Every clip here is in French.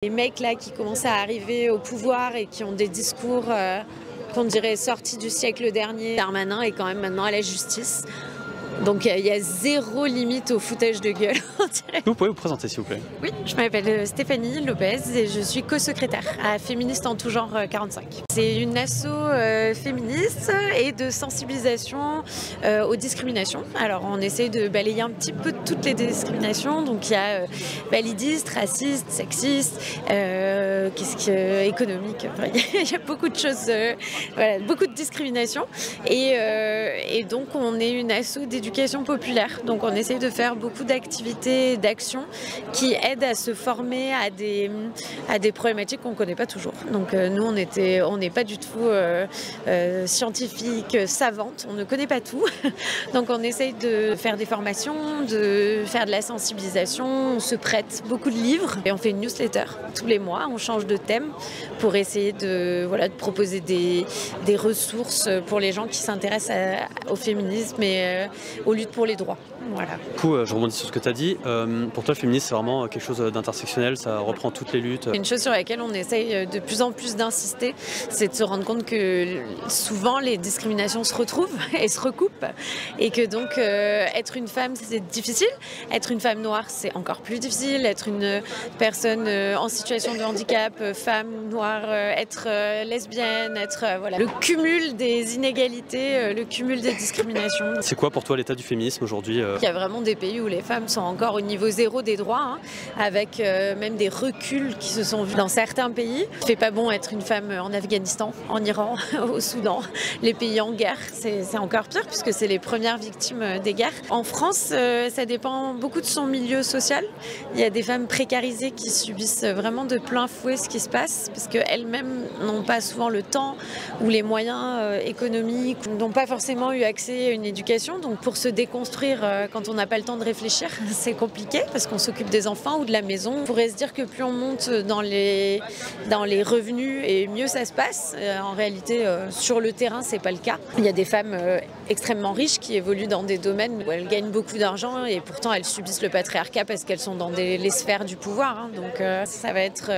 Les mecs là qui commencent à arriver au pouvoir et qui ont des discours qu'on dirait sortis du siècle dernier. Darmanin est quand même maintenant à la justice. Donc il y a zéro limite au foutage de gueule, on dirait. Vous pouvez vous présenter s'il vous plaît? Oui, je m'appelle Stéphanie Lopez et je suis co-secrétaire à Féministes en tout genre 45. C'est une asso féministe et de sensibilisation aux discriminations. Alors on essaie de balayer un petit peu toutes les discriminations. Donc il y a validistes, racistes, sexistes, économiques. Enfin, il y a beaucoup de choses, voilà, beaucoup de discriminations. Et donc on est une asso d'éducation populaire. Donc on essaie de faire beaucoup d'activités, d'actions qui aident à se former à des problématiques qu'on ne connaît pas toujours. Donc nous on n'est pas du tout scientifiques, savantes, on ne connaît pas tout. Donc on essaye de faire des formations, de faire de la sensibilisation, on se prête beaucoup de livres et on fait une newsletter tous les mois, on change de thème pour essayer de proposer des ressources pour les gens qui s'intéressent au féminisme et aux luttes pour les droits. Voilà. Du coup, je rebondis sur ce que tu as dit. Pour toi, le féminisme, c'est vraiment quelque chose d'intersectionnel, ça reprend toutes les luttes. Une chose sur laquelle on essaye de plus en plus d'insister, c'est de se rendre compte que souvent les discriminations se retrouvent et se recoupent et que donc être une femme, c'est difficile. Être une femme noire, c'est encore plus difficile. Être une personne en situation de handicap, femme noire, être lesbienne, être voilà. Le cumul des inégalités, le cumul des discriminations. C'est quoi pour toi l'état du féminisme aujourd'hui? Il y a vraiment des pays où les femmes sont encore au niveau zéro des droits, hein, avec même des reculs qui se sont vus dans certains pays. Il ne fait pas bon être une femme en Afghanistan, en Iran, au Soudan, les pays en guerre. C'est encore pire puisque c'est les premières victimes des guerres. En France, ça dépend beaucoup de son milieu social. Il y a des femmes précarisées qui subissent vraiment de plein fouet ce qui se passe parce qu'elles-mêmes n'ont pas souvent le temps ou les moyens économiques, n'ont pas forcément eu accès à une éducation. Donc pour se déconstruire quand on n'a pas le temps de réfléchir, c'est compliqué parce qu'on s'occupe des enfants ou de la maison. On pourrait se dire que plus on monte dans les revenus et mieux ça se passe. En réalité, sur le terrain, c'est pas le cas. Il y a des femmes extrêmement riches qui évoluent dans des domaines où elles gagnent beaucoup d'argent et pourtant elles subissent le patriarcat parce qu'elles sont dans les sphères du pouvoir. Hein. Donc ça va être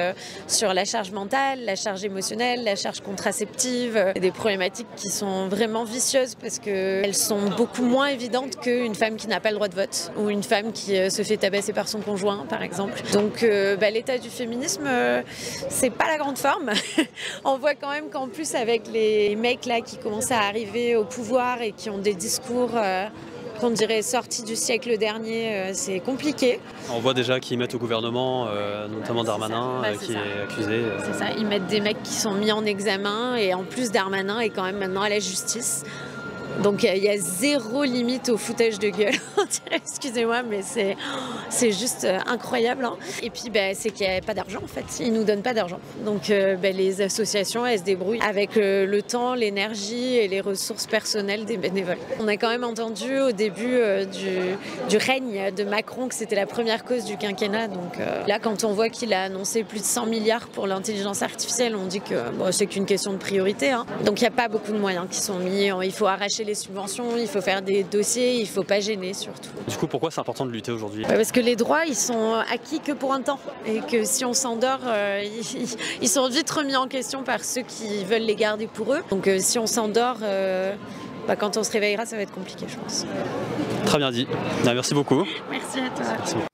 sur la charge mentale, la charge émotionnelle, la charge contraceptive, des problématiques qui sont vraiment vicieuses parce qu'elles sont beaucoup moins évidentes qu'une femme qui n'a pas le droit de vote ou une femme qui se fait tabasser par son conjoint par exemple. Donc l'état du féminisme, c'est pas la grande forme. On voit quand même qu'en plus avec les mecs là qui commencent à arriver au pouvoir et qui ont des discours qu'on dirait sortis du siècle dernier, c'est compliqué. On voit déjà qu'ils mettent au gouvernement, notamment Darmanin, qui est accusé. C'est ça, ils mettent des mecs qui sont mis en examen et en plus Darmanin est quand même maintenant à la justice. Donc il y a zéro limite au foutage de gueule, excusez-moi, mais c'est juste incroyable. Hein. Et puis c'est qu'il n'y a pas d'argent en fait, ils ne nous donnent pas d'argent. Donc les associations, elles se débrouillent avec le temps, l'énergie et les ressources personnelles des bénévoles. On a quand même entendu au début du règne de Macron que c'était la première cause du quinquennat. Donc là, quand on voit qu'il a annoncé plus de 100 milliards pour l'intelligence artificielle, on dit que c'est qu'une question de priorité. Hein. Donc il n'y a pas beaucoup de moyens qui sont mis, il faut arracher les subventions, il faut faire des dossiers, il ne faut pas gêner surtout. Du coup, pourquoi c'est important de lutter aujourd'hui? Parce que les droits, ils sont acquis que pour un temps et que si on s'endort, ils sont vite remis en question par ceux qui veulent les garder pour eux. Donc si on s'endort, quand on se réveillera, ça va être compliqué, je pense. Très bien dit. Merci beaucoup. Merci à toi. Merci beaucoup.